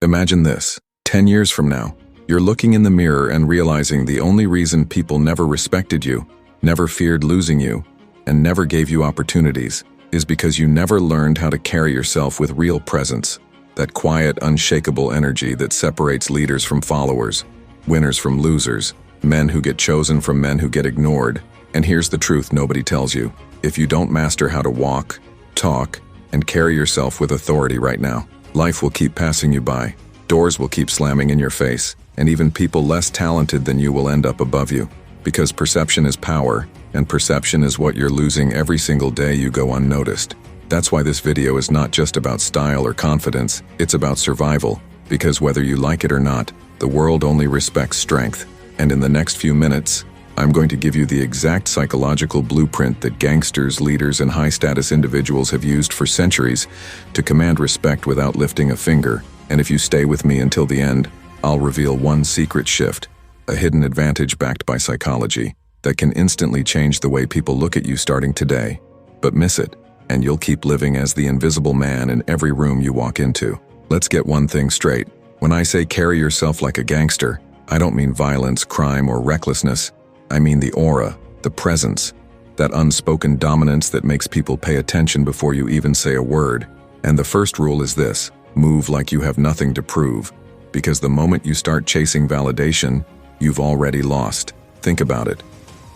Imagine this. 10 years from now, you're looking in the mirror and realizing the only reason people never respected you, never feared losing you, and never gave you opportunities is because you never learned how to carry yourself with real presence, that quiet, unshakable energy that separates leaders from followers, winners from losers, men who get chosen from men who get ignored. And here's the truth nobody tells you. If you don't master how to walk, talk, and carry yourself with authority right now, life will keep passing you by, doors will keep slamming in your face, and even people less talented than you will end up above you. Because perception is power, and perception is what you're losing every single day you go unnoticed. That's why this video is not just about style or confidence, it's about survival. Because whether you like it or not, the world only respects strength. And in the next few minutes, I'm going to give you the exact psychological blueprint that gangsters, leaders, and high-status individuals have used for centuries to command respect without lifting a finger. And if you stay with me until the end, I'll reveal one secret shift, a hidden advantage backed by psychology, that can instantly change the way people look at you starting today. But miss it, and you'll keep living as the invisible man in every room you walk into. Let's get one thing straight. When I say carry yourself like a gangster, I don't mean violence, crime, or recklessness. I mean the aura, the presence, that unspoken dominance that makes people pay attention before you even say a word. And the first rule is this: move like you have nothing to prove. Because the moment you start chasing validation, you've already lost. Think about it.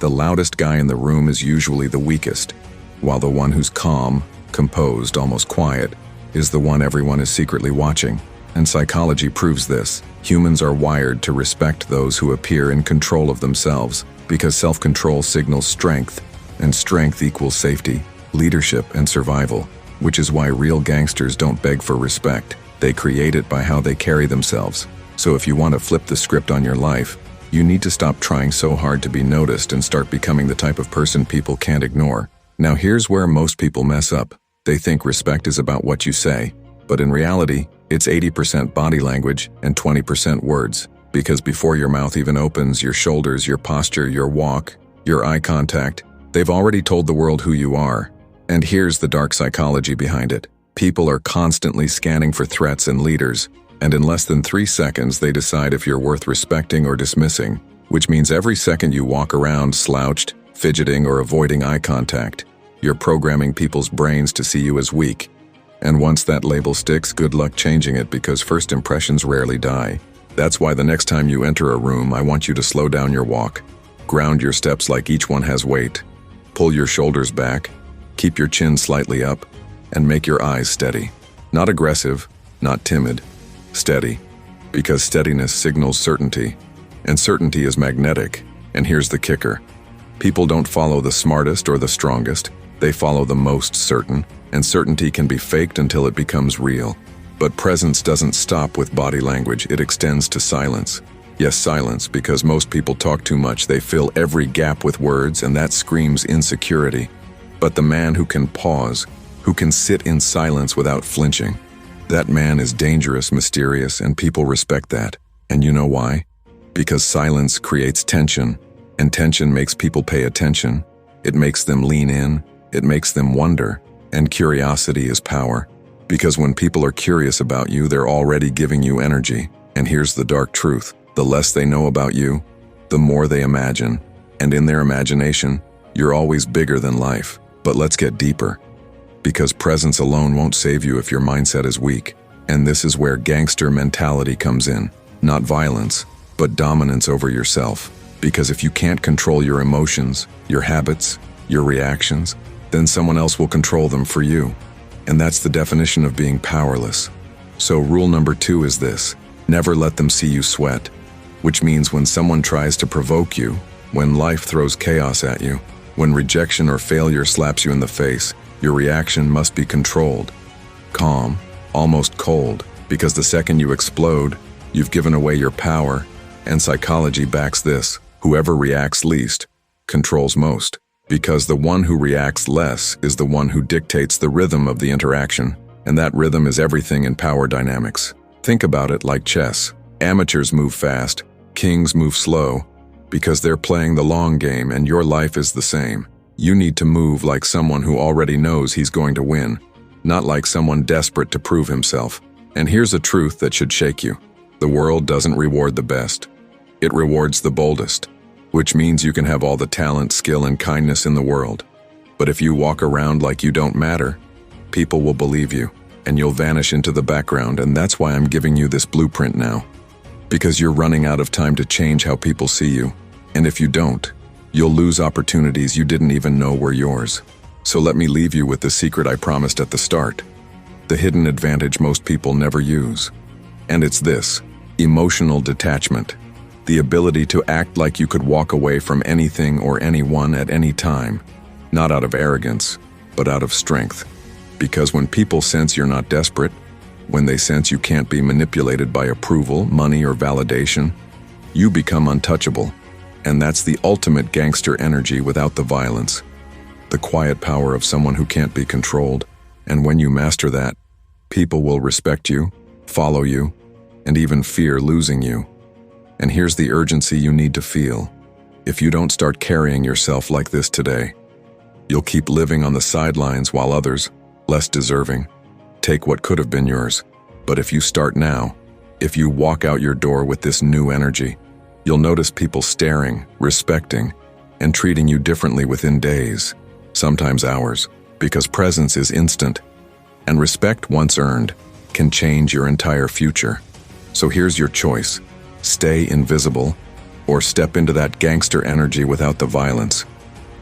The loudest guy in the room is usually the weakest, while the one who's calm, composed, almost quiet, is the one everyone is secretly watching. And psychology proves this. Humans are wired to respect those who appear in control of themselves, because self-control signals strength, and strength equals safety, leadership, and survival, which is why real gangsters don't beg for respect. They create it by how they carry themselves. So if you want to flip the script on your life, you need to stop trying so hard to be noticed and start becoming the type of person people can't ignore. Now here's where most people mess up. They think respect is about what you say, but in reality, it's 80% body language and 20% words. Because before your mouth even opens, your shoulders, your posture, your walk, your eye contact, they've already told the world who you are. And here's the dark psychology behind it. People are constantly scanning for threats and leaders, and in less than 3 seconds they decide if you're worth respecting or dismissing, which means every second you walk around slouched, fidgeting, or avoiding eye contact, you're programming people's brains to see you as weak. And once that label sticks, good luck changing it, because first impressions rarely die. That's why the next time you enter a room, I want you to slow down your walk, ground your steps like each one has weight, pull your shoulders back, keep your chin slightly up, and make your eyes steady. Not aggressive, not timid, steady. Because steadiness signals certainty, and certainty is magnetic. And here's the kicker. People don't follow the smartest or the strongest, they follow the most certain, and certainty can be faked until it becomes real. But presence doesn't stop with body language, it extends to silence. Yes, silence, because most people talk too much, they fill every gap with words, and that screams insecurity. But the man who can pause, who can sit in silence without flinching, that man is dangerous, mysterious, and people respect that. And you know why? Because silence creates tension, and tension makes people pay attention. It makes them lean in, it makes them wonder, and curiosity is power. Because when people are curious about you, they're already giving you energy. And here's the dark truth. The less they know about you, the more they imagine. And in their imagination, you're always bigger than life. But let's get deeper. Because presence alone won't save you if your mindset is weak. And this is where gangster mentality comes in. Not violence, but dominance over yourself. Because if you can't control your emotions, your habits, your reactions, then someone else will control them for you. And that's the definition of being powerless. So rule number 2 is this: never let them see you sweat. Which means when someone tries to provoke you, when life throws chaos at you, when rejection or failure slaps you in the face, your reaction must be controlled, calm, almost cold, because the second you explode, you've given away your power, and psychology backs this. Whoever reacts least controls most. Because the one who reacts less is the one who dictates the rhythm of the interaction, and that rhythm is everything in power dynamics. Think about it like chess. Amateurs move fast, kings move slow, because they're playing the long game, and your life is the same. You need to move like someone who already knows he's going to win, not like someone desperate to prove himself. And here's a truth that should shake you. The world doesn't reward the best. It rewards the boldest, which means you can have all the talent, skill, and kindness in the world. But if you walk around like you don't matter, people will believe you, and you'll vanish into the background, and that's why I'm giving you this blueprint now. Because you're running out of time to change how people see you, and if you don't, you'll lose opportunities you didn't even know were yours. So let me leave you with the secret I promised at the start. The hidden advantage most people never use. And it's this: emotional detachment. The ability to act like you could walk away from anything or anyone at any time. Not out of arrogance, but out of strength. Because when people sense you're not desperate, when they sense you can't be manipulated by approval, money, or validation, you become untouchable. And that's the ultimate gangster energy without the violence. The quiet power of someone who can't be controlled. And when you master that, people will respect you, follow you, and even fear losing you. And here's the urgency you need to feel. If you don't start carrying yourself like this today, you'll keep living on the sidelines while others, less deserving, take what could have been yours. But if you start now, if you walk out your door with this new energy, you'll notice people staring, respecting, and treating you differently within days, sometimes hours, because presence is instant, and respect once earned can change your entire future. So here's your choice: stay invisible, or step into that gangster energy without the violence.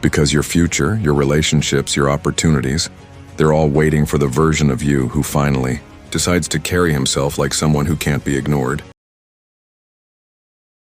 Because your future, your relationships, your opportunities, they're all waiting for the version of you who finally decides to carry himself like someone who can't be ignored.